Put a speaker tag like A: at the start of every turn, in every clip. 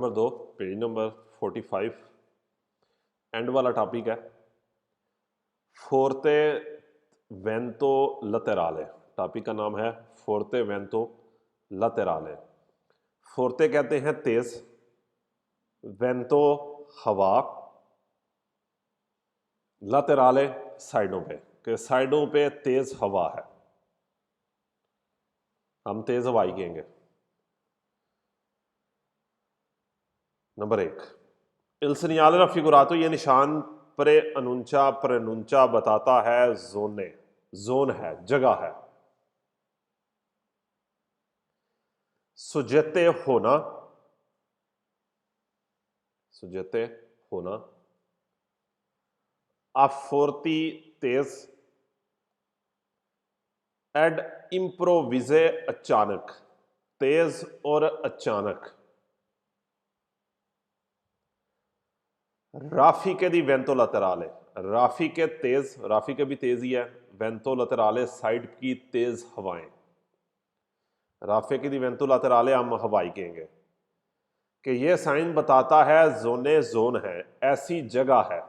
A: Number 2 page number 45 and वाला topic है फोर्ते वेंतो लतेराले। Topic का नाम है फोर्ते वेंतो लतेराले। फोर्ते कहते हैं तेज, वेंतो हवा, लतेराले साइडों पे, कि साइडों पे तेज हवा है, हम तेज हवा ही कहेंगे। नंबर 1 il segnale raffigurato, ये निशान प्रे अनुंचा प्रनुंचा बताता है जोने, जोन है, जगह है। सुजेते होना, सुजेते होना, अफोर्ती तेज, एड इम्प्रोविजे अचानक, तेज और अचानक। राफी के दी वेंतो लतराले, राफी के तेज, राफी के भी तेज ही है, वेंतो लतराले साइड की तेज हवाएं। राफे की दी वेंतो लतराले हम हवाई कहेंगे कि यह साइन बताता है जोने, जोन है, ऐसी जगह है।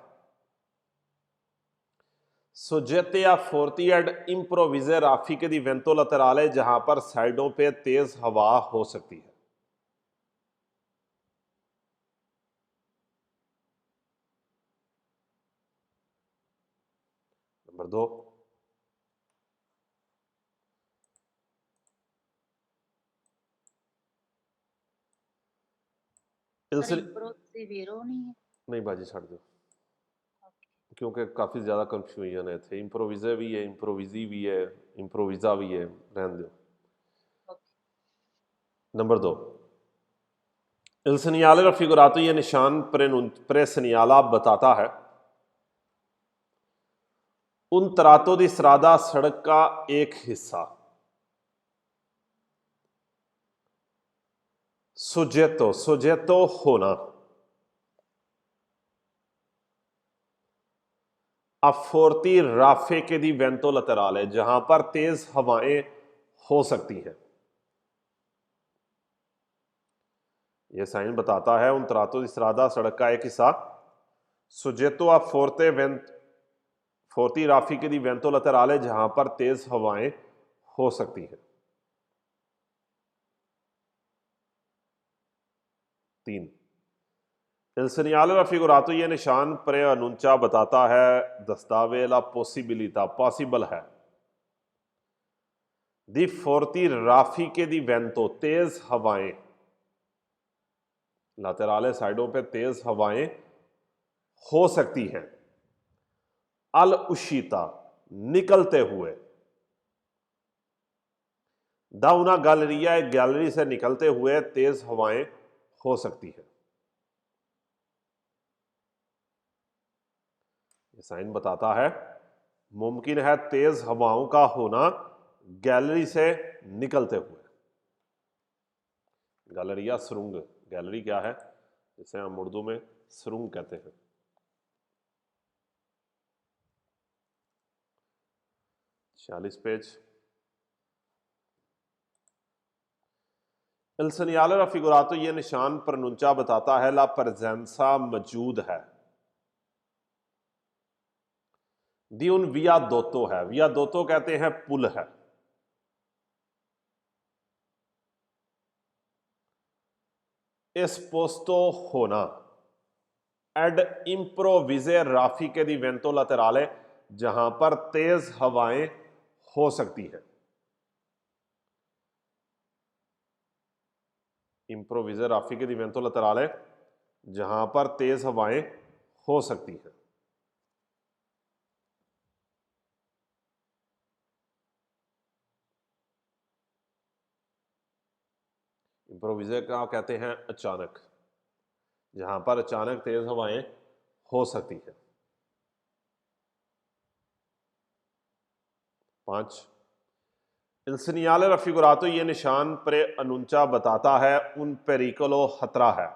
A: सुजेते या फोर्ती एड इम्प्रोविजे राफी के दी वेंतो लतराले, जहां पर साइडों पे तेज हवा हो सकती है। नंबर 2 नहीं बाजी छड़ दो क्योंकि काफ़ी ज़्यादा कंफ्यूजन है थे। इम्प्रोविज़ा भी है, इम्प्रोविजी भी है, इम्प्रोविज़ा भी है, रहने दो। नंबर 2 il segnale raffigurato, ये निशान प्रे बताता है उन तरातो दी सरादा सड़क का एक हिस्सा। सुजेतो, सुजेतो होना, अफोर्ती राफे के दी वेंतो लतराले, जहां पर तेज हवाएं हो सकती हैं। यह साइन बताता है उन तरातो दी सरादा सड़क का एक हिस्सा। सुजेतो आ फोर्ते वेंत, फोर्ती राफी के दी वेंतो लतराले, जहां पर तेज हवाएं हो सकती हैं। 3 il segnale raffigurato, ये निशान प्रे अनुंचा बताता है दस्तावे ला पॉसिबिलिटा, पॉसिबल है। दी फोर्ती राफी के दी वेंतो, तेज हवाएं, लातेराले साइडों पे तेज हवाएं हो सकती हैं। अल उशीता, निकलते हुए, दाउना गैलरिया, एक गैलरी से निकलते हुए तेज हवाएं हो सकती हैं। ये साइन बताता है मुमकिन है तेज हवाओं का होना गैलरी से निकलते हुए। गैलरिया सुरुंग, गैलरी क्या है जिसे हम उर्दू में सुरुंग कहते हैं। 46 पेज। il segnale raffigurato, ये निशान प्रनुंचा बताता है ला presenza मौजूद है। दी उन विया दोतो है, विया दोतो कहते हैं पुल है। esposto होना, एड इम्प्रोविजे राफी के दी वेंतो लतराले, जहां पर तेज हवाएं हो सकती हैं। इम्प्रोविजे राफी के दी वेंतो लतराले, जहां पर तेज हवाएं हो सकती हैं। इम्प्रोविजे का कहते हैं अचानक, जहां पर अचानक तेज हवाएं हो सकती हैं। 5 il segnale raffigurato, ये निशान प्रे अनुंचा बताता है उन पेरिकलो खतरा है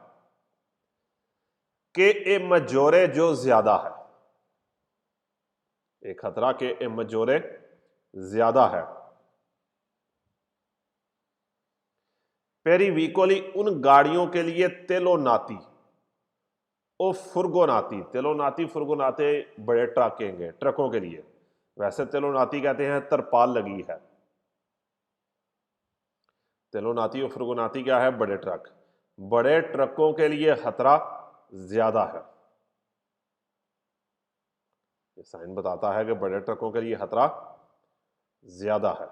A: कि ए मजोरे जो ज्यादा है, एक खतरा के ए मजोरे ज्यादा है। पेरीविकोली उन गाड़ियों के लिए तेलोनाती और फुर्गोनाती। तेलोनाती फुर्गोनाते बड़े ट्रक कहेंगे, ट्रकों के लिए। वैसे तेलोनाती कहते हैं तरपाल लगी है। तेलोनाती और फुर्गोनाती क्या है? बड़े ट्रक। बड़े ट्रकों के लिए खतरा ज्यादा है। ये साइन बताता है कि बड़े ट्रकों के लिए खतरा ज्यादा है,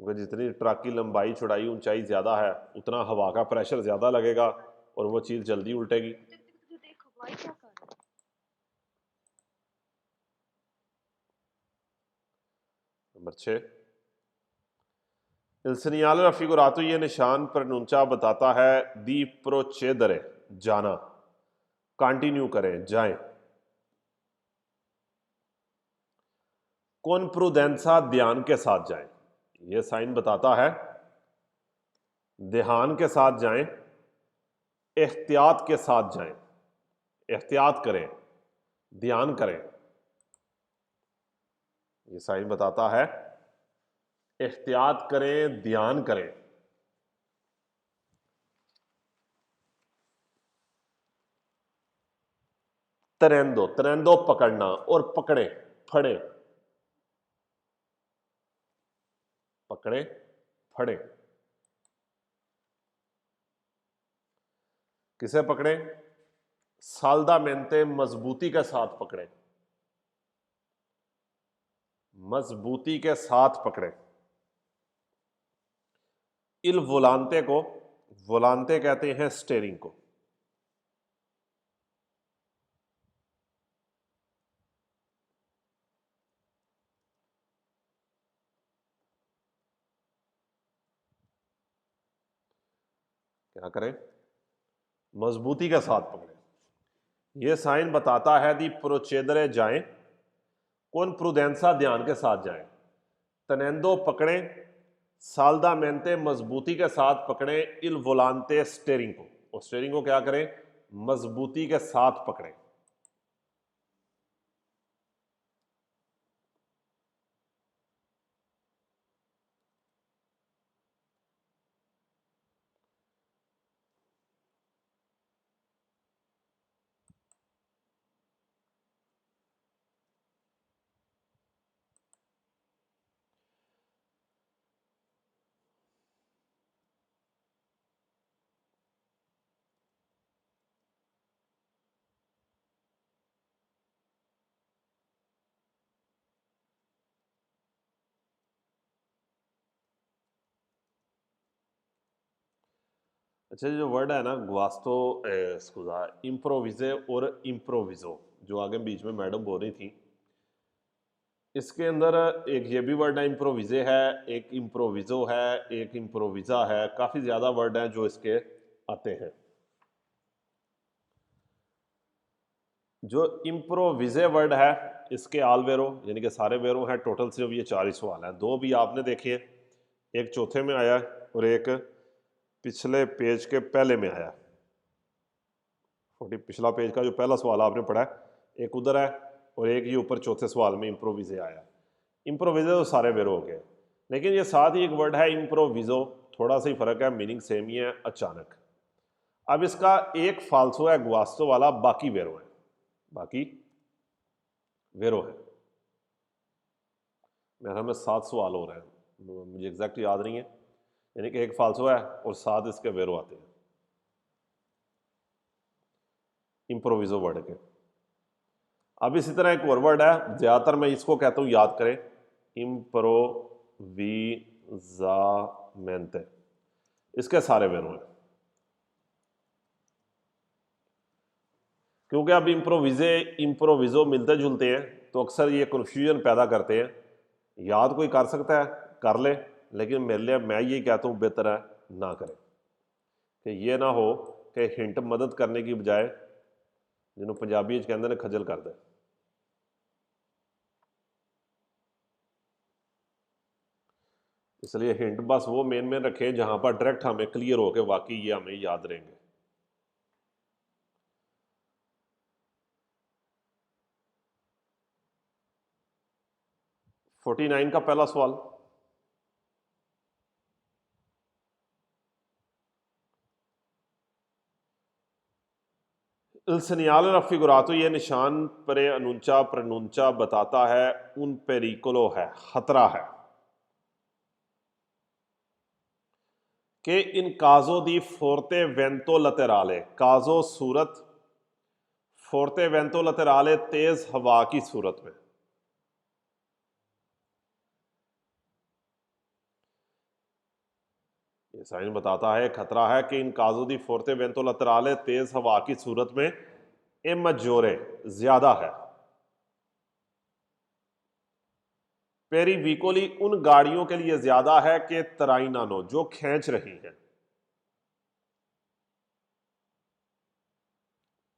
A: क्योंकि जितनी ट्रक की लंबाई चौड़ाई ऊंचाई ज्यादा है उतना हवा का प्रेशर ज्यादा लगेगा और वो चीज जल्दी उल्टेगी। नंबर 6, il segnale raffigurato ये निशान प्रनुंचा बताता है दी प्रोचेदरे जाना, कंटिन्यू करें, जाएं। कौन प्रुदेंसा ध्यान के साथ जाएं। ये साइन बताता है ध्यान के साथ जाएं, एहतियात के साथ जाएं। एहतियात करें, ध्यान करें। ये साइन बताता है एहतियात करें, ध्यान करें। तरेंदो, तरेंदो पकड़ना और पकड़े, फड़े, पकड़े, फड़े। किसे पकड़े? साल्दामेंते मजबूती के साथ पकड़े, मजबूती के साथ पकड़े। इल वोलांते को, वोलांते कहते हैं स्टेरिंग को। क्या करें? मजबूती के साथ पकड़े। यह साइन बताता है दी प्रोचेदरे जाएं, कौन प्रुदेंसा ध्यान के साथ जाएं। तनेंदो पकड़े, साल्दामेंते मजबूती के साथ पकड़े, इल वोलांते स्टेरिंग को, और स्टेरिंग को क्या करें? मजबूती के साथ पकड़े। अच्छा, जो वर्ड है ना ग्वास्तो स्कूजा, इम्प्रोविजे और इम्प्रोविजो, जो आगे बीच में मैडम बोल रही थी, इसके अंदर एक ये भी वर्ड है इम्प्रोविजे है, एक इम्प्रोविजो है, एक इम्प्रोविजा है। काफी ज्यादा वर्ड हैं जो इसके आते हैं। जो इम्प्रोविजे वर्ड है इसके आल वेरो यानी कि सारे वेरो हैं। टोटल सिर्फ ये 4 ही सवाल हैं। 2 भी आपने देखे, एक चौथे में आया और एक पिछले पेज के पहले में आया। 40 पिछला पेज का जो पहला सवाल आपने पढ़ा है एक उधर है और एक ये ऊपर चौथे सवाल में इम्प्रोविजे आया। इम्प्रोविजे तो सारे वेरो हो गए, लेकिन ये साथ ही एक वर्ड है इम्प्रोविजो, थोड़ा सा ही फर्क है, मीनिंग सेम ही है, अचानक। अब इसका एक फाल्सो है ग्वास्तो वाला, बाकी वेरो है, बाकी वेरो है। मेरे में 7 सवाल हो रहे हैं, मुझे एग्जैक्ट याद नहीं है, यानी कि एक फाल्सो है और 7 इसके वेरो आते हैं इम्प्रोविजो वर्ड के। अब इसी तरह एक और वर्ड है, ज्यादातर मैं इसको कहता हूं याद करें, इम्प्रोविजामेंटे। इसके सारे वेरो हैं, क्योंकि अब इम्प्रोविजे इम्प्रोविजो मिलते जुलते हैं तो अक्सर ये कन्फ्यूजन पैदा करते हैं। याद कोई कर सकता है कर ले, लेकिन मेरे लिए मैं ये कहता हूँ बेहतर है ना करें, कि ये ना हो कि हिंट मदद करने की बजाय जिन्होंने पंजाबी कहते हैं खजल कर दे। इसलिए हिंट बस वो मेन मेन रखें जहां पर डायरेक्ट हमें क्लियर हो के वाकई ये हमें याद रहेंगे। फोर्टी 49 का पहला सवाल, Il segnale raffigurato ये निशान preannuncia pronuncia बताता है un pericolo है, खतरा है, che in caso di forte vento laterale, caso Surat forte vento laterale तेज हवा की सूरत में, ये साइन बताता है खतरा है कि इन काजो दी फोर्ते वेंतो लतराले तेज हवा की सूरत में ए मजोरे ज्यादा है, पेरी विकोली उन गाड़ियों के लिए ज्यादा है कि तराइनानो जो खींच रही हैं,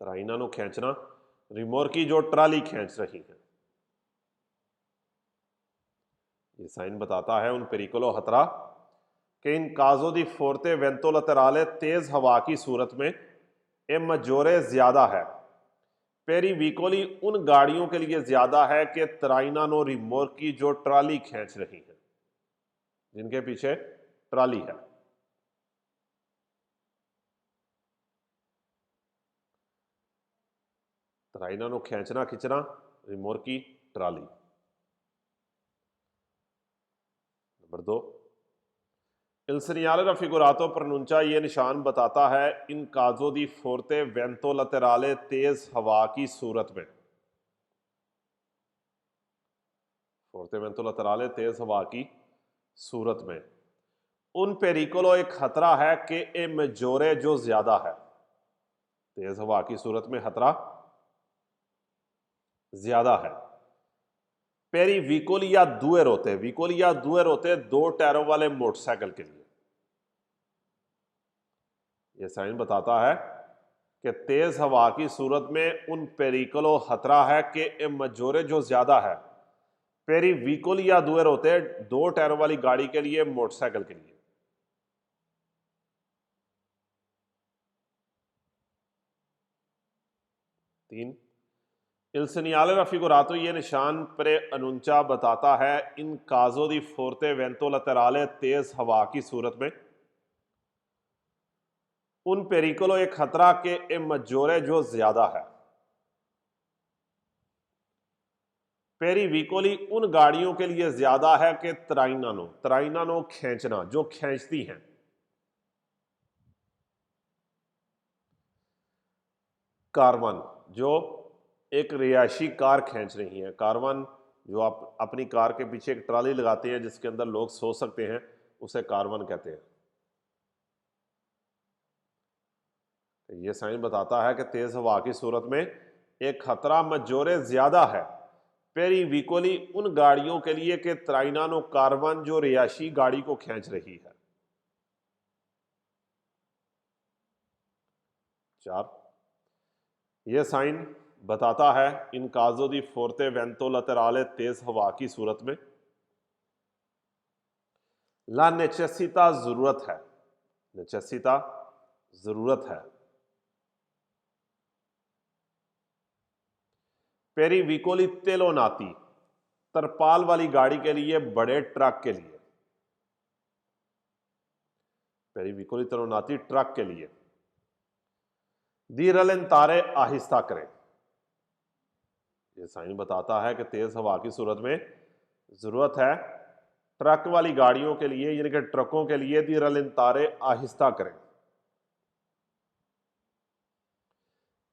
A: तराइनानो खींचना, रिमोर्की जो ट्राली खींच रही है, ये साइन बताता है उन पेरिकोलो खतरा कि इन काजो दी फोर्ते वेंतो लतराले तेज हवा की सूरत में ए मजोरे ज्यादा है, पेरी विकोली उन गाड़ियों के लिए ज्यादा है कि तराइनानो रिमोर्की जो ट्राली खींच रही है, जिनके पीछे ट्राली है। तराइनानो खींचना खींचना, रिमोर्की trolley. Number 2, Il segnale raffigurato pronuncia ये निशान बताता है इन काजो दी फोर्ते वेंतो लतेराले तेज हवा की सूरत में, फोर्ते वेंतो लतेराले तेज हवा की सूरत में, उन पेरिकोलो एक खतरा है कि ए मेजोरे जो ज्यादा है, तेज हवा की सूरत में खतरा ज्यादा है, पेरी विकोलिया दुएर होते, विकोलिया दुएर होते दो टायरों वाले मोटरसाइकिल के लिए, यह साइन बताता है कि तेज हवा की सूरत में उन पेरिकलो खतरा है कि ए मजोरे जो ज्यादा है, पेरी विकोल या दुएर होते दो टायरों वाली गाड़ी के लिए, मोटरसाइकिल के लिए। 3, Il segnale raffigurato ये निशान preannuncia बताता है इन काजो दी फोर्ते वेंतो लतेराले तेज हवा की सूरत में उन पेरिकोलो एक खतरा के ए मजोरे जो ज्यादा है, पेरी विकोली उन गाड़ियों के लिए ज्यादा है कि तराइनानो, तराइनानो खींचना जो खींचती हैं, कारवान जो एक रिहायशी कार खींच रही है, कारवान जो आप अपनी कार के पीछे एक ट्राली लगाते हैं जिसके अंदर लोग सो सकते हैं, उसे कारवान कहते हैं। यह साइन बताता है कि तेज हवा की सूरत में एक खतरा मजोरे ज्यादा है, पेरी विकोली उन गाड़ियों के लिए कि तराइनानो कारवान जो रिहायशी गाड़ी को खींच रही है। 4, यह साइन बताता है इन काजो दी फोर्ते वेंतो लतेराले तेज हवा की सूरत में ला नेसेसिता जरूरत है, नेसेसिता जरूरत है, पेरी विकोली तेलोनाती तरपाल वाली गाड़ी के लिए, बड़े ट्रक के लिए, पेरी विकोली तेलोनाती ट्रक के लिए, दी रलेंतारे आहिस्ता करें, यह साइन बताता है कि तेज हवा की सूरत में जरूरत है ट्रक वाली गाड़ियों के लिए, यानी कि ट्रकों के लिए दी रलेंतारे आहिस्ता करें।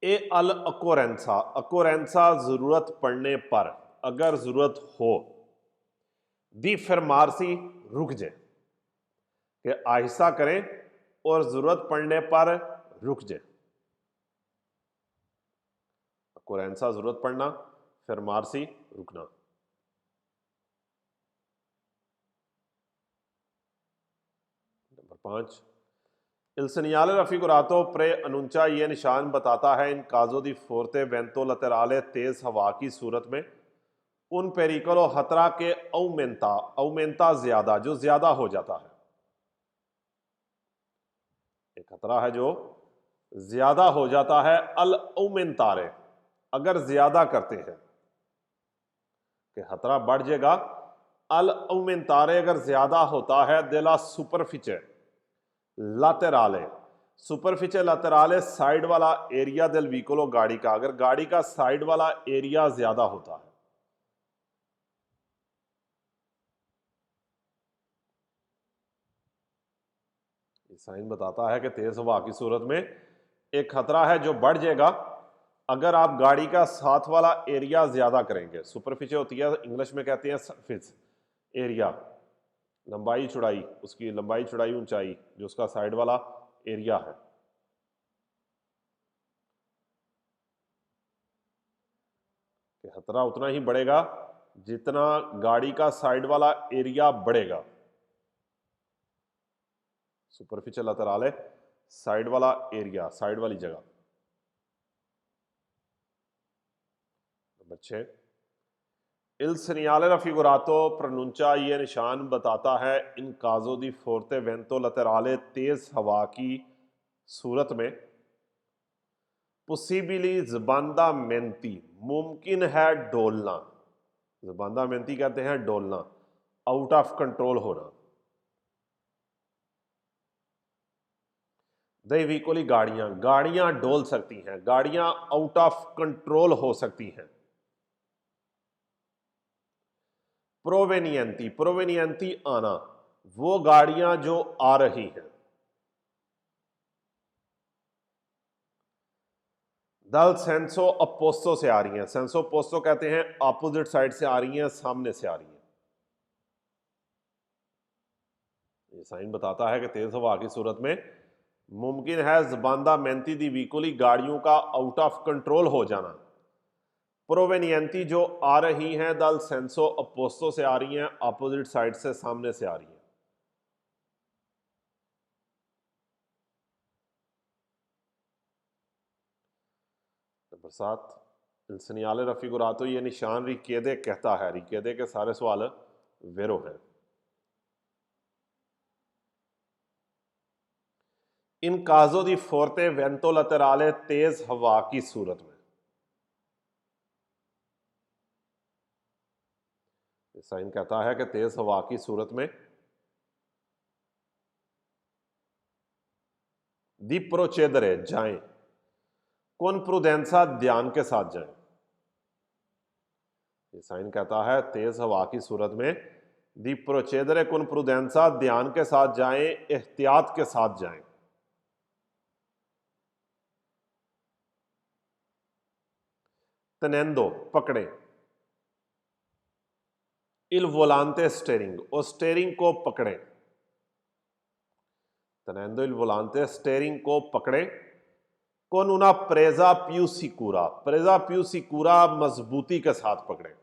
A: ए अल अकोरेंसा, अकोरेंसा जरूरत पड़ने पर, अगर जरूरत हो, दी फरमारसी रुक जाए, कि आहिस्ता करें और जरूरत पड़ने पर रुक जाए, अकोरेंसा जरूरत पड़ना, फरमारसी रुकना। Number 5, Il segnale raffigurato preannuncia ये निशान बताता है इन काजो दी फोर्ते वेंतो लतेराले तेज हवा की सूरत में उन पेरिकोलो खतरा के औमेंता, औमेंता ज्यादा जो ज्यादा हो जाता है, एक खतरा है जो ज्यादा हो जाता है, अल औमेंतारे अगर ज्यादा करते हैं, कि खतरा बढ़ जाएगा, अल औमेंतारे अगर ज्यादा होता है, देला सुपरफिचे लातेराले सुपरफिशियल लैटराले साइड वाला एरिया del व्हीकलो गाड़ी का, अगर गाड़ी का साइड वाला एरिया ज्यादा होता है, ये साइन बताता है कि तेज हवा की सूरत में एक खतरा है जो बढ़ जाएगा अगर आप गाड़ी का साथ वाला एरिया ज्यादा करेंगे। सुपरफिशियल होती है, इंग्लिश में कहते हैं सरफेस एरिया, लंबाई चौड़ाई, उसकी लंबाई चौड़ाई ऊंचाई, जो उसका साइड वाला एरिया है। कि खतरा उतना ही बढ़ेगा जितना गाड़ी का साइड वाला एरिया बढ़ेगा। सुपरफिशियल लैटराले साइड वाला एरिया, साइड वाली जगह। Number 6, Il segnale raffigurato pronuncia, ये निशान बताता है इन काजो दी फोर्ते वेंतो लैटराले तेज हवा की सूरत में पॉसिबली जबानदा मेंती मुमकिन है डोलना, जबानदा मेंती कहते हैं डोलना, आउट ऑफ कंट्रोल होना। दे व्हीकली गाड़ियां, गाड़ियां डोल सकती हैं, गाड़ियां आउट ऑफ कंट्रोल हो सकती हैं। प्रोवेनियंती, प्रोवेनियंती आना, वो गाड़ियां जो आ रही हैं। दल सेंसो अपोस्तो से आ रही हैं, सेंसो अपोस्तो कहते हैं ऑपोजिट साइड से आ रही हैं, सामने से आ रही हैं। ये साइन बताता है कि तेज हवा की सूरत में मुमकिन है जबानदा मेंती दी व्हीकली गाड़ियों का आउट ऑफ कंट्रोल हो जाना। प्रोवेनियंती जो आ रही हैं दल सेंसो अपोस्तो से आ रही हैं, ऑपोजिट साइड से, सामने से आ रही हैं। नंबर 7, il segnale raffigurato, ये निशान रिकेदे कहता है, रिकेदे के सारे सवाल वेरो हैं। इन काजो दी फोर्ते वेंतो लैटराले तेज हवा की सूरत में, साइन कहता है कि तेज हवा की सूरत में दी प्रोचेदरे जाएं, कौन प्रुडेंसा ध्यान के साथ जाएं। ये साइन कहता है तेज हवा की सूरत में दी प्रोचेदरे कौन प्रुडेंसा ध्यान के साथ जाएं, एहतियात के साथ जाएं। तनेंदो पकड़े, इल वोलांते स्टेरिंग, और स्टेरिंग को पकड़े। तनेंदो इल वोलांते स्टेरिंग को पकड़े, कौन उना प्रेजा प्यू सिकूरा, प्रेजा प्यू सिकूरा मजबूती के साथ पकड़े।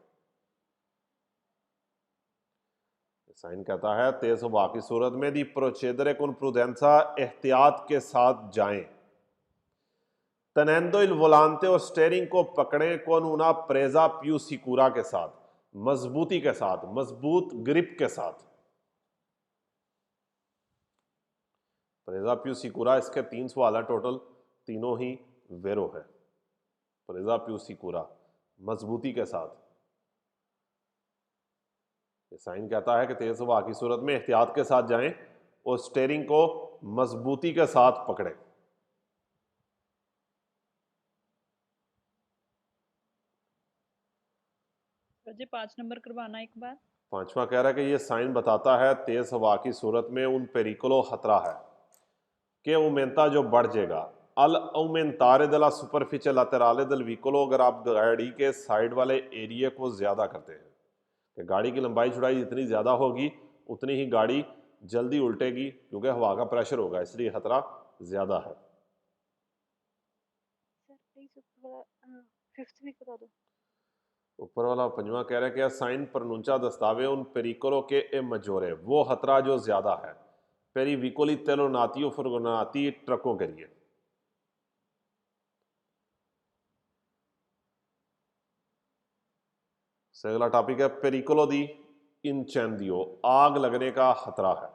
A: साइन कहता है तेज हवा की सूरत में दी प्रोचेदरे कौन प्रुडेंसा एहतियात के साथ जाएं। तनेंदो इल वोलांते, और स्टेरिंग को पकड़े, कौन उना प्रेजा प्यू सिकूरा के साथ, मजबूती के साथ, मजबूत ग्रिप के साथ। प्रेजा प्यू सिकूरा, इसके 3 सवाल है टोटल, तीनों ही वेरो है। प्रेजा प्यू सिकूरा मजबूती के साथ। ये साइन कहता है कि तेज हवा की सूरत में एहतियात के साथ जाएं और स्टेरिंग को मजबूती के साथ पकड़ें।
B: जी 5 नंबर करवाना एक बार।
A: 5वां कह रहा है कि ये साइन बताता है तेज हवा की सूरत में उन पेरिकुलो खतरा है कि उमेंता जो बढ़ जाएगा। अल उमेंतारे दला सुपरफिशियल लैटराले दल व्हीकलो, अगर आप गाड़ी के साइड वाले एरिया को ज्यादा करते हैं, कि गाड़ी की लंबाई चौड़ाई जितनी ज्यादा होगी उतनी ही गाड़ी जल्दी उल्टेगी, क्योंकि हवा का प्रेशर होगा, इसलिए खतरा ज्यादा है।
B: सर प्लीज फिफ्थ भी करा दो।
A: ऊपर वाला 5वां कह रहा है कि साइन प्रनुंचा दस्तावे उन पेरिकोलो के ए मजोरे, वो खतरा जो ज्यादा है पेरी विकोली तेलोनाती फुरगोनाती ट्रकों के लिए। अगला टॉपिक है पेरिकोलो दी इंचेंदियो, आग लगने का खतरा है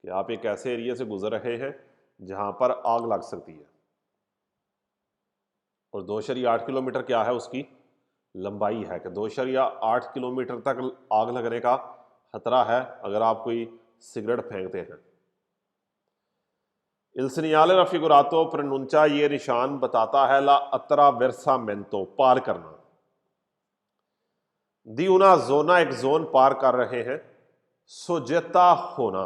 A: कि आप एक ऐसे एरिया से गुजर रहे हैं जहां पर आग लग सकती है, और 2.8 किलोमीटर क्या है उसकी लंबाई है, कि 2.8 किलोमीटर तक आग लगने का खतरा है अगर आप कोई सिगरेट फेंकते हैं। Il segnale raffigurato pronuncia ये निशान बताता है la attraversamento पार करना। दी una zona एक जोन पार कर रहे हैं। सोजेता होना।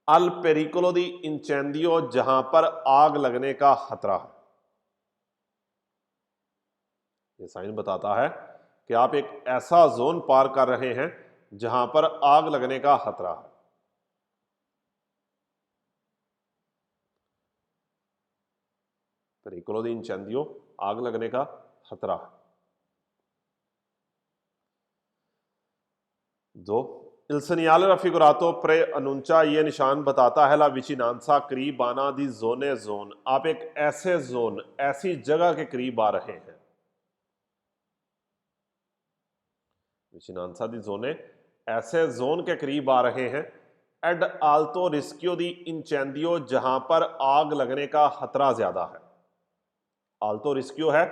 A: अल पेरिकोलो दी इंचेंदियो जहां पर आग लगने का खतरा है। ये साइन बताता है कि आप एक ऐसा जोन पार कर रहे हैं जहां पर आग लगने का खतरा है। पेरिकोलो दी इंचेंदियो आग लगने का खतरा है। 2 Il segnale raffigurato preannuncia ये निशान बताता है la vicinanza करीब आना दी जोने जोन। आप एक ऐसे जोन ऐसी जगह के करीब आ रहे हैं। विचिनांसा दी जोने ऐसे जोन के करीब आ रहे हैं। एड आल्तो रिस्कियो दी इंचेंदियो जहां पर आग लगने का खतरा ज्यादा है। आल्तो रिस्कियो है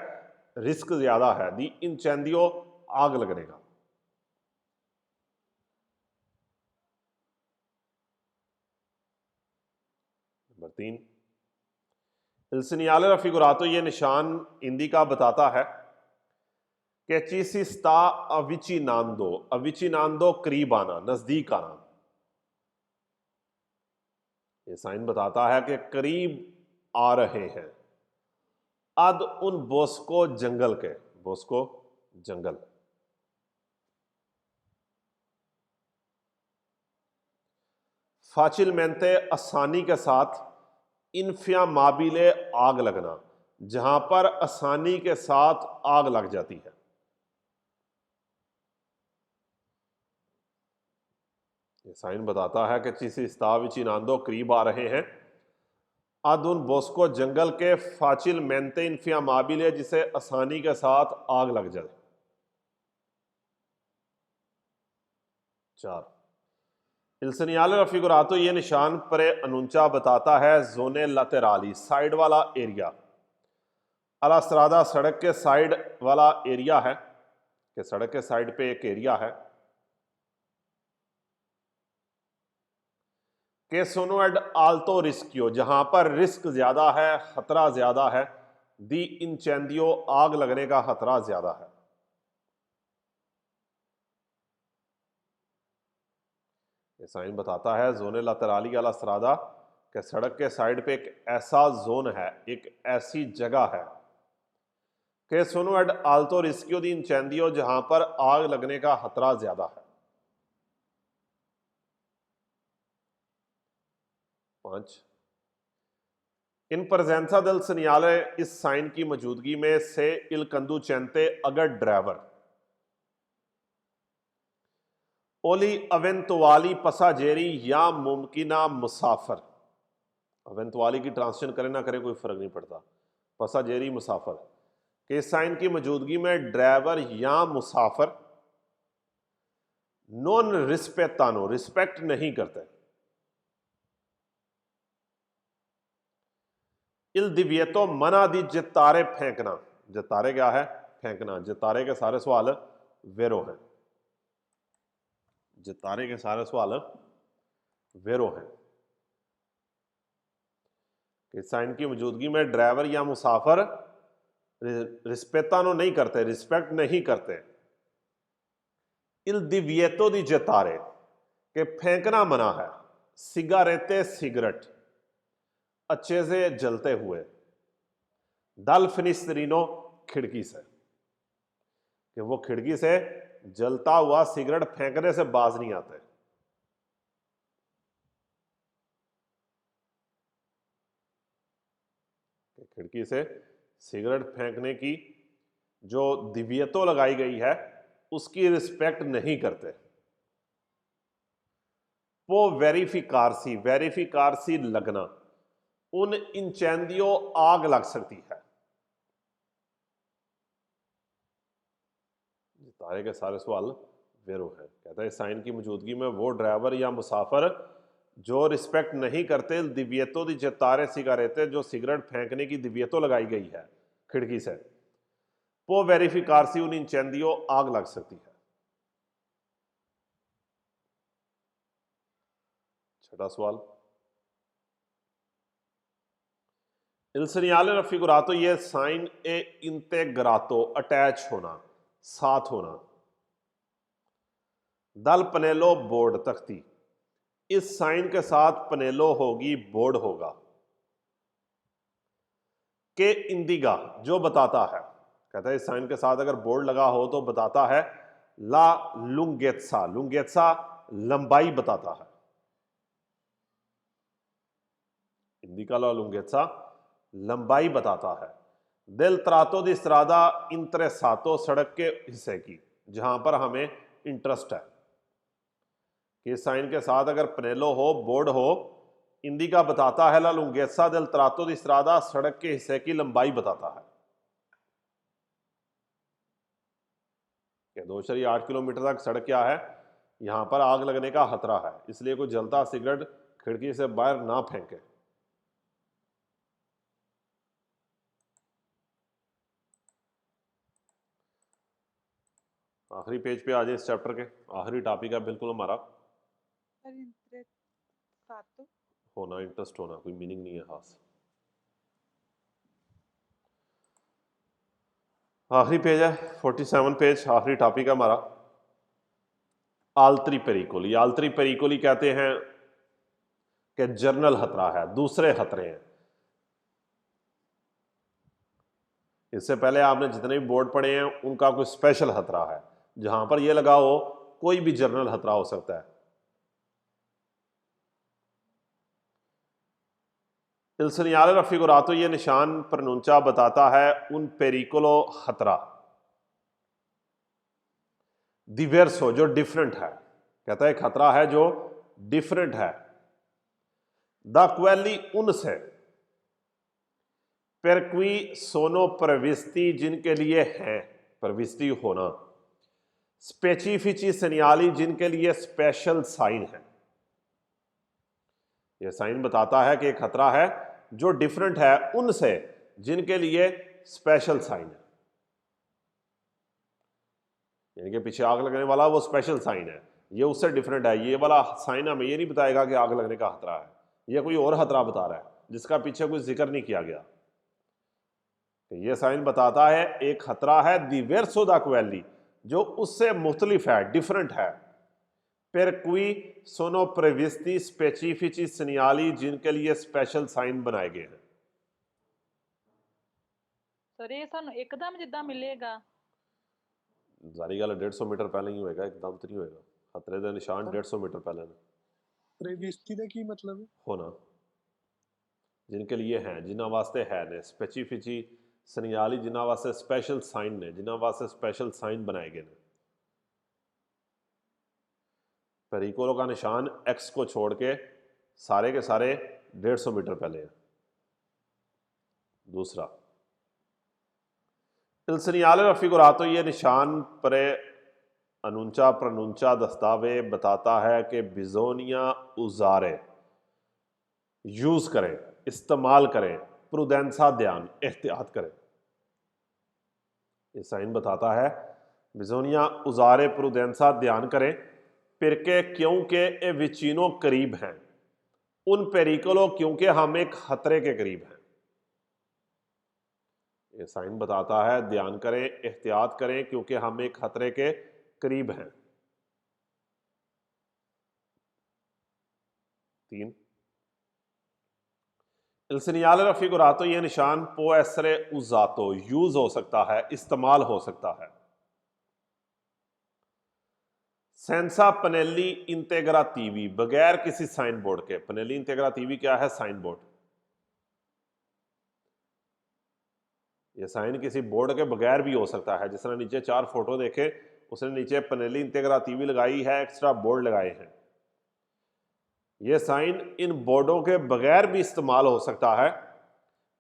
A: रिस्क ज्यादा है, दी इंचेंदियो आग लगने का। नंबर 3 Il segnale raffigurato ये निशान हिंदी का बताता है कि ci si sta avvicinando, avvicinando करीब आना, नजदीक आना। ये साइन बताता है कि करीब आ रहे हैं। अद उन बोस्को जंगल के, बोस्को जंगल। फाचिलमेंटे आसानी के साथ। इन्फ्यामाबिले आग लगना, जहां पर आसानी के साथ आग लग जाती है। ये साइन बताता है कि चिसी स्ताविचिनांदो करीब आ रहे हैं। अदुन बोस्को जंगल के फाचिल मेंते इन्फ्यामाबिले जिसे आसानी के साथ आग लग जाए। 4 Il segnale raffigurato ये निशान परे अनुंचा बताता है जोने लतेराली साइड वाला एरिया। अला स्त्रादा सड़क के साइड वाला एरिया है कि सड़क के साइड पे एक एरिया है। के सोनो एड आल्तो रिस्कियो जहां पर रिस्क ज्यादा है, खतरा ज्यादा है। दी इंचेंदियो आग लगने का खतरा ज्यादा है। ये साइन बताता है जोने लातराली अला स्त्रादा के सड़क के साइड पे एक ऐसा जोन है, एक ऐसी जगह है कि सोनो एड आल्तो रिस्कियो दी इंचेंदियो जहां पर आग लगने का खतरा ज्यादा है। 5 इन presenza del segnale इस साइन की मौजूदगी में से il conducente अगर ड्राइवर ओली अवेंतुआली पसाजेरी या मुमकिना मुसाफर। अवेंतुआली की ट्रांसलेशन करें ना करें कोई फर्क नहीं पड़ता। पसाजेरी मुसाफर के साइन की मौजूदगी में ड्राइवर या मुसाफर नॉन रिस्पेक्टानो रिस्पेक्ट नहीं करते। इल दिव्यतो मना दी जितारे फेंकना। जितारे क्या है? फेंकना। जितारे के सारे सवाल वेरो हैं। जितारे के सारे सवाल वेरो हैं। इस साइन की मौजूदगी में ड्राइवर या मुसाफर रिस्पेक्टानो नहीं करते, रिस्पेक्ट नहीं करते। इल दिव्यतो दी जितारे के फेंकना मना है। सिगारेते सिगरेट अच्छे से जलते हुए। दल फिनिस्त्रीनो खिड़की से कि वो खिड़की से जलता हुआ सिगरेट फेंकने से बाज नहीं आते। खिड़की से सिगरेट फेंकने की जो दिव्यतो लगाई गई है उसकी रिस्पेक्ट नहीं करते। वो वेरिफिकारसी लगना। उन इंचेंदियो आग लग सकती है। तारे के सारे सवाल वेरो है। कहता है साइन की मौजूदगी में वो ड्राइवर या मुसाफर जो रिस्पेक्ट नहीं करते दिव्यतो दी जतारे सिगारेते जो सिगरेट फेंकने की दिव्यतो लगाई गई है खिड़की से, वो वेरिफिकारसी उन इंचेंदियो आग लग सकती है। 6वां सवाल Il segnale raffigurato ये साइन ए इंटेग्रातो अटैच होना, साथ होना। दल पनेलो बोर्ड तख्ती, इस साइन के साथ पनेलो होगी बोर्ड होगा। के इंदिगा जो बताता है, कहता है इस साइन के साथ अगर बोर्ड लगा हो तो बताता है ला लुंगेत्सा, लुंगेत्सा लंबाई बताता है। इंदिका ला लुंगेत्सा लंबाई बताता है। दिल त्रातो दी स्त्रादा इंटरेसातो सड़क के हिस्से की, जहां पर हमें इंटरेस्ट है कि इस साइन के साथ अगर पनेलो हो बोर्ड हो, इंदिका बताता है ला लुंगेसा दिल त्रातो दी स्त्रादा सड़क के हिस्से की लंबाई बताता है कि 2.8 किलोमीटर तक सड़क क्या है, यहां पर आग लगने का खतरा है, इसलिए कोई जलता सिगरेट खिड़की से बाहर ना फेंके। आखिरी पेज पे आ जाए, इस चैप्टर के आखिरी टॉपिक है बिल्कुल हमारा। होना, इंटरेस्ट होना, कोई मीनिंग नहीं है खास। आखिरी पेज है 47 पेज, आखिरी टॉपिक है हमारा आल्त्री पेरिकोली। आल्त्री पेरिकोली कहते हैं कि जर्नल खतरा है, दूसरे खतरे हैं। इससे पहले आपने जितने भी बोर्ड पढ़े हैं उनका कोई स्पेशल खतरा है, जहां पर यह लगा हो कोई भी जर्नल खतरा हो सकता है। Il segnale raffigurato ये निशान प्रनुंचा बताता है उन पेरिकोलो खतरा दिवर्सो जो डिफरेंट है, कहता है खतरा है जो डिफरेंट है। द क्वेली उनसे, per cui sono previsti जिनके लिए है, प्रविष्टि होना, स्पेसिफिci segnali जिनके लिए स्पेशल साइन है। यह साइन बताता है कि खतरा है जो डिफरेंट है उनसे जिनके लिए स्पेशल साइन है, यानी कि पीछे आग लगने वाला वो स्पेशल साइन है, ये उससे डिफरेंट है। ये वाला साइन हमें ये नहीं बताएगा कि आग लगने का खतरा है, ये कोई और खतरा बता रहा है जिसका पीछे कोई जिक्र नहीं किया गया। तो ये साइन बताता है एक खतरा है दिवर्सो दा क्वेली जो उससे मुख्तलिफ है, डिफरेंट है। per cui sono previsti specifici segnali जिनके लिए स्पेशल साइन बनाए गए हैं।
B: सर ये सानू एकदम जिद्दां मिलेगा,
A: जारी गल 150 मीटर पहले ही होएगा, एकदम तो नहीं होएगा। खतरे का निशान 150 मीटर पहले ने
C: प्रेविष्टि का की मतलब है
A: होना, जिनके लिए है, जिन्हां वास्ते है ने, स्पेसिफिci segnali जिन्हां वास्ते स्पेशल साइन ने, जिन्हां वास्ते स्पेशल साइन बनाए गए ने। पेरिकोलो का निशान एक्स को छोड़ के सारे के सारे 150 मीटर पहले हैं। दूसरा il segnale raffigurato ये निशान पर अनुंचा प्रनुंचा दस्तावे बताता है कि बिजोनिया उजारे यूज करें, इस्तेमाल करें, प्रुडेंसा ध्यान, एहतियात करें। ये साइन बताता है बिजोनिया उजारे प्रुडेंसा ध्यान करें, पिरके क्योंकि ए विचिनो करीब हैं, उन पेरिकोलो क्योंकि हम एक खतरे के करीब हैं। ये साइन बताता है ध्यान करें, एहतियात करें क्योंकि हम एक खतरे के करीब हैं। 3 il segnale raffigurato ये निशान può essere usato यूज हो सकता है, इस्तेमाल हो सकता है। सेंसा पनेली इंटेग्राटिवी बगैर किसी साइन बोर्ड के, पनेली इंटेग्राटिवी क्या है, साइन बोर्ड। ये साइन किसी बोर्ड के बगैर भी हो सकता है, जिसने नीचे 4 फोटो देखे उसने नीचे पनेली इंटेग्राटिवी लगाई है, एक्स्ट्रा बोर्ड लगाए हैं। ये साइन इन बोर्डों के बगैर भी इस्तेमाल हो सकता है,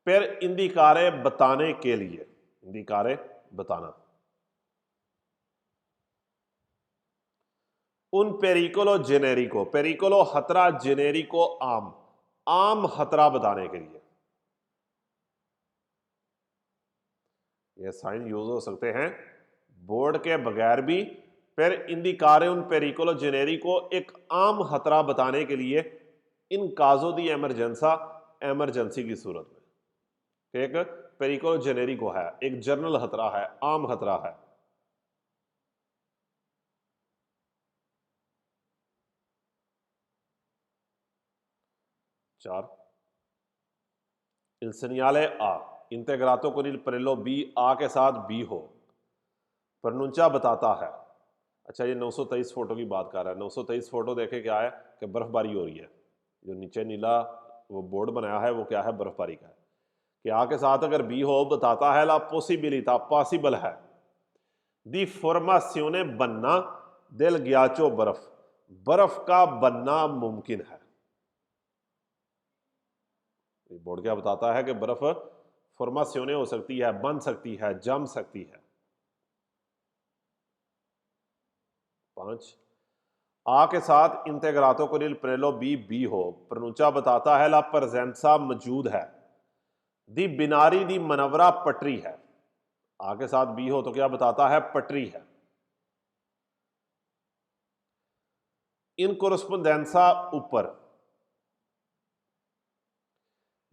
A: पर इंदिकारे बताने के लिए, इंदिकारे बताना, उन पेरिकोलो जेनेरिको, पेरिकोलो खतरा, जेनेरिको आम, आम खतरा बताने के लिए ये साइन यूज हो सकते हैं बोर्ड के बगैर भी, फिर इंदिकारे उन पेरिकोलो जेनेरिको एक आम खतरा बताने के लिए इन काजो दी एमरजेंसा, एमरजेंसी की सूरत में। कि एक पेरिकोलो जेनेरिको है, एक जनरल खतरा है, आम खतरा है। चार, il segnale A integrato con il prefisso B A के साथ B हो, प्रनुंचा बताता है। अच्छा, ये 923 फोटो की बात कर रहा है। 923 फोटो देखे क्या है कि बर्फबारी हो रही है। जो नीचे नीला वो बोर्ड बनाया है वो क्या है, बर्फबारी का है। कि आ के साथ अगर बी हो बताता है ला पॉसिबिलिटा, पॉसिबल है, दी फॉर्मासियोने बनना दिल ग्याचो बर्फ, बर्फ का बनना मुमकिन है। बोर्ड क्या बताता है कि बर्फ फॉर्मासियोने हो सकती है, बन सकती है, जम सकती है। 5, आ के साथ इंटेग्रातो को प्रेलो बी हो, प्रनुचा बताता है ला परजेंसा मौजूद है, दी बिनारी दी मनवरा पटरी है। आ के साथ बी हो तो क्या बताता है, पटरी है। इन कोरस्पोंडेंसा ऊपर,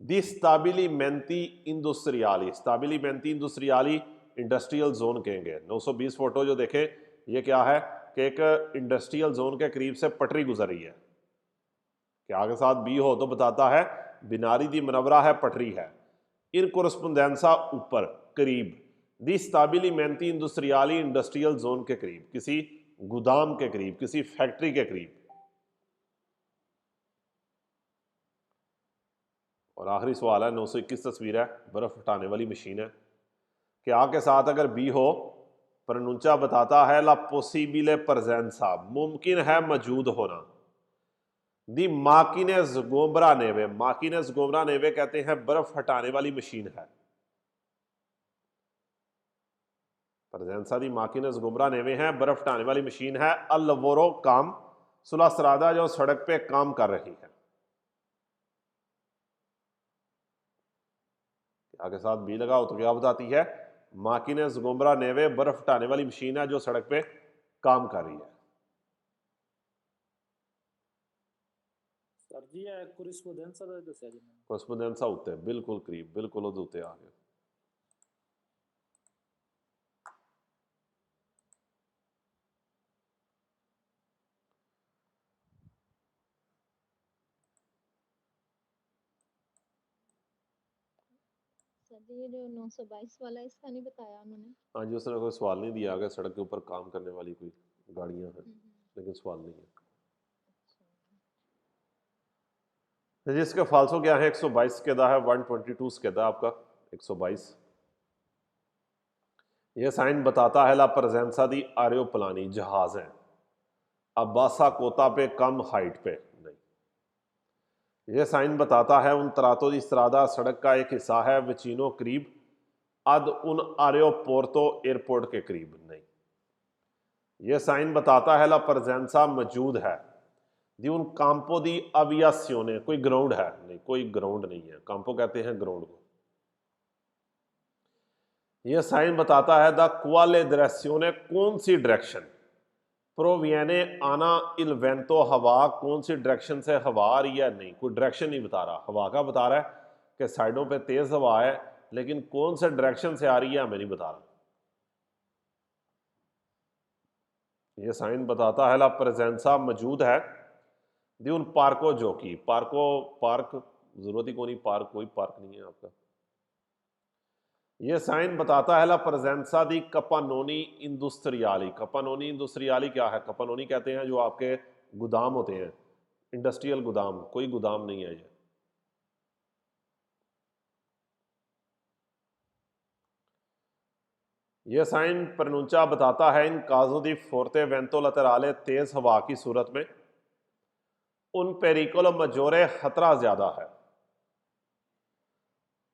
A: दी स्टाबिलिमेंटी इंडस्ट्रियाली, स्टाबिलिमेंटी इंडस्ट्रियाली इंडस्ट्रियल जोन कहेंगे। 920 फोटो जो देखें ये क्या है कि एक इंडस्ट्रियल जोन के करीब से पटरी गुजर रही है। कि आगे साथ बी हो तो बताता है बिनारी दी मनवरा है, पटरी है। इन कोरस्पोंडेंसा ऊपर, करीब, दी स्टाबिलिमेंटी इंडस्ट्रियाली इंडस्ट्रियल जोन के करीब, किसी गोदाम के करीब, किसी फैक्ट्री के करीब। और आखिरी सवाल है 921 तस्वीर है, बर्फ हटाने वाली मशीन है। कि आ के साथ अगर बी हो, प्रनुंचा बताता है ला पोसिबिले परजेंसा, मुमकिन है मौजूद होना, दी माकिनेस गोमरा नेवे, माकिनेस गोमरा नेवे कहते हैं बर्फ हटाने वाली मशीन है। परजेंसा दी माकिनेस गोमरा नेवे है, बर्फ हटाने वाली मशीन है। अल्वोरो काम सुला सरादा, जो सड़क पे काम कर रही है। आगे साथ बी लगाओ तो क्या बताती है, माकिनेस गोमरा नेवे, बर्फ हटाने वाली मशीन है जो सड़क पे काम कर रही है।
D: सर जी ये कोरिस्पोंडेंसा ਦਾ ਦੱਸਿਆ ਜੀ ਮੈਨੂੰ।
A: कोरस्पोंडेंसा उत्ते बिल्कुल करीब, बिल्कुल ਉਹਦੇ ਉੱਤੇ आ गए।
E: सर जी ये जो 922 वाला है, इसका नहीं बताया उन्होंने।
A: हाँ जी, उसने कोई सवाल नहीं दिया आगे, सड़क के ऊपर काम करने वाली कोई गाड़ियां हैं, लेकिन सवाल नहीं है। जिसका फालसो क्या है 122 के दा है, 122 के दा आपका 122। ये साइन बताता है ला परजेंसा दी आरियोप्लानी, जहाज है। अब्बासा कोता पे कम हाइट पे नहीं। यह साइन बताता है उन तरातो दी स्त्रादा, सड़क का एक हिस्सा है, वचीनो करीब, अद उन आरियोपोर्तो एयरपोर्ट के करीब नहीं। यह साइन बताता है ला परजेंसा मौजूद है, दी उन कांपो दी अवियासियोने, कोई ग्राउंड है नहीं, कोई ग्राउंड नहीं है, कांपो कहते हैं ग्राउंड को। यह साइन बताता है द क्वाले डायरेक्शियोने, कौन सी डायरेक्शन, प्रोवियने आना इल वेंतो, हवा कौन सी डायरेक्शन से हवा आ रही है, नहीं, कोई डायरेक्शन नहीं बता रहा, हवा का बता रहा है कि साइडों पे तेज हवा है, लेकिन कौन से डायरेक्शन से आ रही है हमें नहीं बता रहा। यह साइन बताता है ला प्रेजेंसा मौजूद है, दी उन पार्को जो की, पार्को पार्क जरूरत ही को नहीं, पार्क कोई पार्क नहीं है आपका। यह साइन बताता है ला प्रेजेंसा दी कपानोनी इंडस्ट्रियाली, कपानोनी इंडस्ट्रियाली क्या है, कपानोनी कहते हैं जो आपके गोदाम होते हैं, इंडस्ट्रियल गोदाम, कोई गोदाम नहीं है ये। यह साइन प्रनुंचा बताता है इन काजो दी फोर्ते वेंतो लतराले, तेज हवा की सूरत में उन पेरिकोलो मजोरे खतरा ज्यादा है।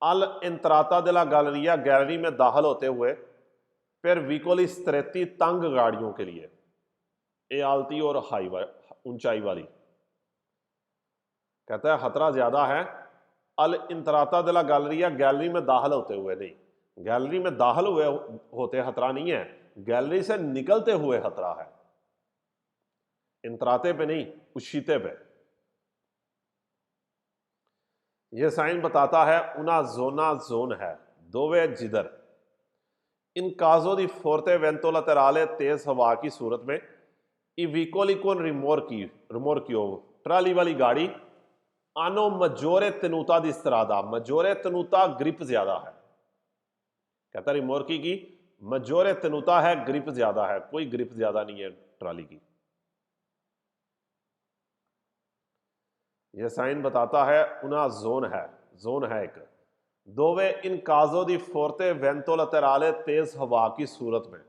A: अल इंत्राता दिला गैलरिया, गैलरी में दाखिल होते हुए, फिर विकोली स्त्रेती तंग गाड़ियों के लिए, ए आलती और हाई ऊंचाई वाली, कहता है खतरा ज्यादा है। अल इंत्राता दिला गैलरिया, गैलरी में दाखिल होते हुए नहीं, गैलरी में दाखिल हुए होते खतरा नहीं है, गैलरी से निकलते हुए खतरा है, इंतराते पे नहीं, उशीते पे। यह साइन बताता है una zona जोन है, dove जिधर। इन caso di forte vento laterale तेज हवा की सूरत में i veicoli con rimorchio trolley वाली गाड़ी hanno maggiore tenuta di strada, maggiore tenuta grip ज्यादा है। कहता रिमोर्की की maggiore tenuta है, ग्रिप ज्यादा है, कोई ग्रिप ज्यादा नहीं है ट्राली की। यह साइन बताता है una जोन है एक, dove in caso di forte vento laterale तेज हवा की सूरत में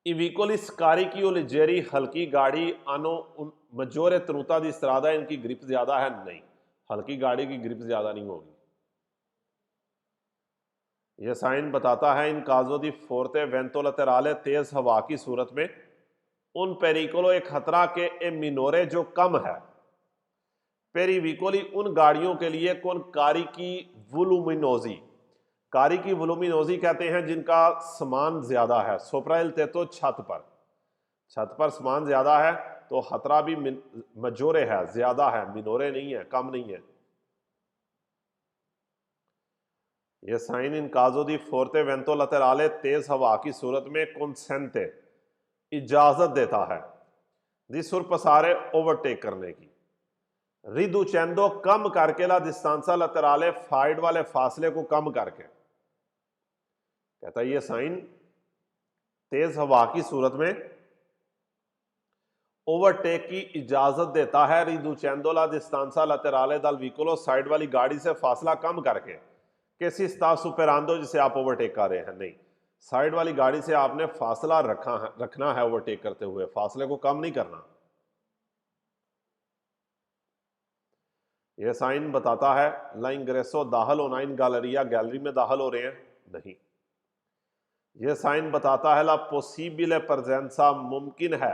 A: i veicoli scarichi o leggeri हल्की गाड़ी hanno maggiore tenuta di strada, इनकी ग्रिप ज्यादा है। नहीं, हल्की गाड़ी की ग्रिप ज्यादा नहीं होगी। यह साइन बताता है इन caso di forte vento laterale तेज हवा की सूरत में उन पेरिकोलो एक खतरा के ए मिनोरे जो कम है, पेरीविकोली उन गाड़ियों के लिए कौन कारी की वुलुमिनोजी, कारी की वुलुमिनोजी कहते हैं जिनका समान ज्यादा है। सोप्राइल तेतो छत पर समान ज्यादा है, तो खतरा भी मजोरे है, ज्यादा है, मिनोरे नहीं है, कम नहीं है। यह साइन इन काजो दी फोर्ते वेंतो लतेराले तेज हवा की सूरत में कंसेंटे इजाजत देता है दी सुरपसारे ओवरटेक करने की, रिदुचेंदो कम करके ला डिस्टेंसा लतेराले फाइड वाले फासले को कम करके। कहता है ये साइन तेज हवा की सूरत में ओवरटेक की इजाजत देता है, रिदुचेंदो ला डिस्टेंसा लतेराले दल व्हीकलो साइड वाली गाड़ी से फासला कम करके। कैसी स्टा सुपेरांदो जिसे आप ओवरटेक कर रहे हैं, नहीं, साइड वाली गाड़ी से आपने फासला रखना है ओवरटेक करते हुए, फासले को कम नहीं करना। यह साइन बताता है ला इंग्रेसो दाखिल होना इन गैलरिया, गैलरी में दाखिल हो रहे हैं, नहीं। यह साइन बताता है ला पॉसिबल प्रेजेंसा मुमकिन है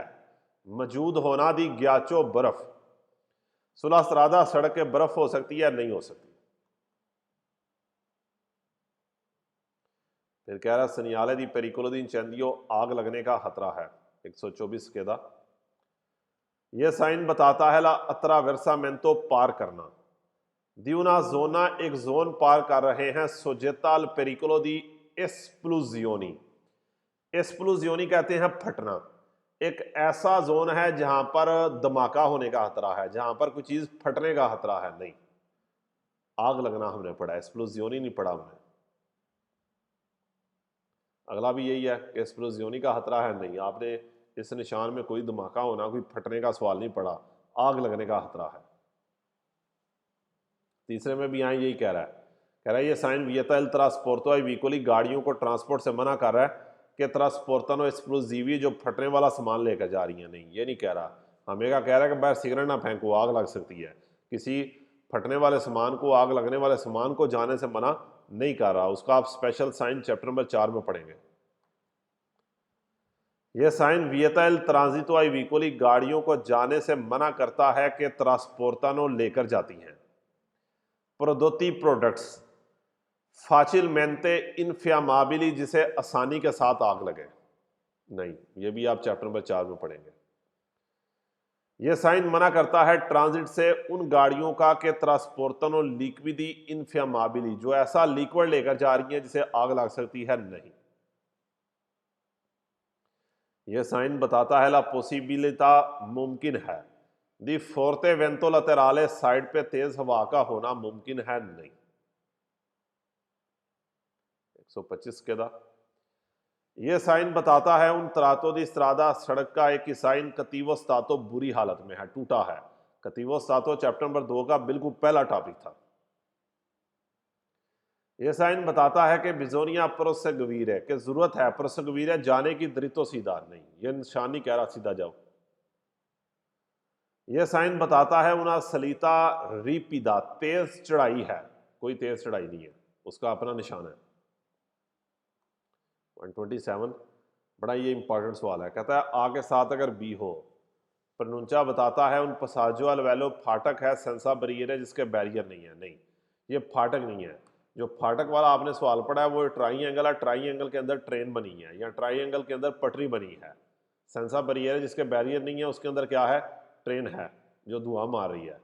A: मौजूद होना दी ग्याचो बर्फ, सुला सरादा सड़क के बर्फ हो सकती है, नहीं हो सकती। फिर कह रहा सनियाले दी पेरिकोलो दी इंचेंदियो आग लगने का खतरा है, 124 के दा। यह साइन बताता है ला अत्रावेर्सामेंतो पार करना, दिउना जोना एक जोन पार कर रहे हैं, सोजेताल पेरिकोलो दी एस्प्लूजियोनी, एस्प्लूजियोनी कहते हैं फटना, एक ऐसा जोन है जहां पर धमाका होने का खतरा है, जहां पर कोई चीज फटने का खतरा है, नहीं, आग लगना हमने पढ़ा, एस्प्लूजियोनी नहीं पढ़ा हमने। अगला भी यही है कि एस्प्लूजियोनी का खतरा है, नहीं, आपने इस निशान में कोई धमाका होना, कोई फटने का सवाल नहीं पड़ा, आग लगने का खतरा है। तीसरे में भी यहाँ यही कह रहा है ये साइन वियता एल ट्रांसपोर्टो आई व्हीकली गाड़ियों को ट्रांसपोर्ट से मना कर रहा है कि ट्रांसपोर्टनो एक्सप्लोजिवी जो फटने वाला सामान लेकर जा रही है, नहीं, ये नहीं कह रहा। हमें कह रहा है कि बाहर सिगरेट ना फेंको, आग लग सकती है। किसी फटने वाले सामान को, आग लगने वाले सामान को जाने से मना नहीं कर रहा, उसका आप स्पेशल साइन चैप्टर नंबर 4 में पढ़ेंगे। यह साइन वियता एल ट्रांजिटो आई व्हीकली गाड़ियों को जाने से मना करता है कि ट्रांसपोर्टानो लेकर जाती हैं। प्रोदोती प्रोडक्ट्स फाचिलमेंटे इनफ्यामाबिली जिसे आसानी के साथ आग लगे, नहीं, ये भी आप चैप्टर नंबर 4 में पढ़ेंगे। यह साइन मना करता है ट्रांजिट से उन गाड़ियों का कि ट्रांसपोर्टनो लिक्विडी इनफ्यामाबिली जो ऐसा लिक्विड लेकर जा रही है जिसे आग लग सकती है, नहीं। यह साइन बताता है ला पॉसिबिलिटा मुमकिन है, दी फोर्ते वेंतो लतेराले साइड पे तेज हवा का होना मुमकिन है, नहीं। 125 के दा। यह साइन बताता है उन त्रातो दी स्त्रादा सड़क का एक ही साइन कतीवो स्तातो बुरी हालत में है, टूटा है। कतीवो स्तातो चैप्टर नंबर 2 का बिल्कुल पहला टॉपिक था। यह साइन बताता है कि बिजोनिया प्रोसेगवीर है, कि जरूरत है प्रोसेगवीर है जाने की, दरितो सीधा नहीं, यह निशान नहीं कह रहा सीधा जाओ। यह साइन बताता है उना सलीता रिपिदा तेज चढ़ाई है, कोई तेज चढ़ाई नहीं है, उसका अपना निशान है। 127 बड़ा ये इंपॉर्टेंट सवाल है, कहता है आ के साथ अगर बी हो, प्रनुंचा बताता है उन पसाजो अलवेलो फाटक है, सेंसा बैरियर है जिसके बैरियर नहीं है, नहीं, ये फाटक नहीं है। जो फाटक वाला आपने सवाल पढ़ा है वो ट्राइंगल है, ट्राइंगल के अंदर ट्रेन बनी है या ट्राइंगल के अंदर पटरी बनी है। सेंसा बैरियर है जिसके बैरियर नहीं है, उसके अंदर क्या है, ट्रेन है जो धुआं मार रही है।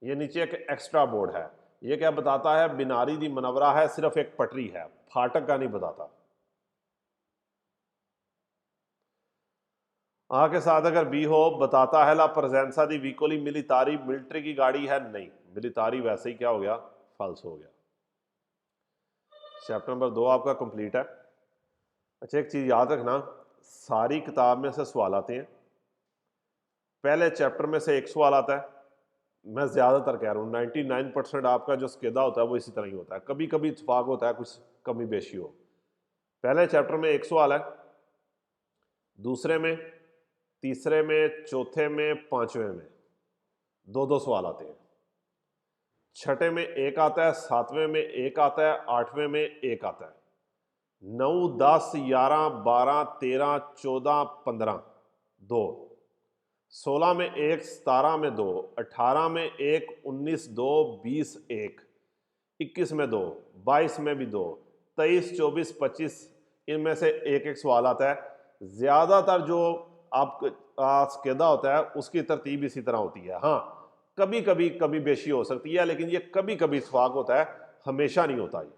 A: ये नीचे एक एक्स्ट्रा बोर्ड है। ये क्या बताता है? बिनारी दी मनवरा है, सिर्फ एक पटरी है, फाटक का नहीं बताता। आ के साथ अगर बी हो, बताता है ला प्रजेंसा दी व्हीकल मिलिटारी, मिलिट्री की गाड़ी है, नहीं, मिलिटारी वैसे ही क्या हो गया? फॉल्स हो गया। चैप्टर नंबर 2 आपका कंप्लीट है। अच्छा, एक चीज याद रखना, सारी किताब में से सवाल आते हैं। पहले चैप्टर में से एक सवाल आता है, मैं ज्यादातर कह रहा हूँ 99% आपका जो स्केदा होता है वो इसी तरह ही होता है। कभी कभी इत्तेफाक होता है, कुछ कमी बेशी हो। पहले चैप्टर में एक सवाल है, दूसरे में, तीसरे में, चौथे में, पांचवें में दो दो सवाल आते हैं। छठे में एक आता है, सातवें में एक आता है, आठवें में एक आता है। 9, 10, 11, 12, 13, 14, 15 2, 16 में एक, 17 में 2, 18 में एक, 19 2, 20 1, 21 में 2, 22 में भी 2, 23, 24, 25 इनमें से एक एक सवाल आता है। ज्यादातर जो आप स्केदा होता है उसकी तरतीब इसी तरह होती है। हाँ, कभी कभी कभी बेशी हो सकती है, लेकिन ये कभी कभी इत्तेफाक होता है, हमेशा नहीं होता ये।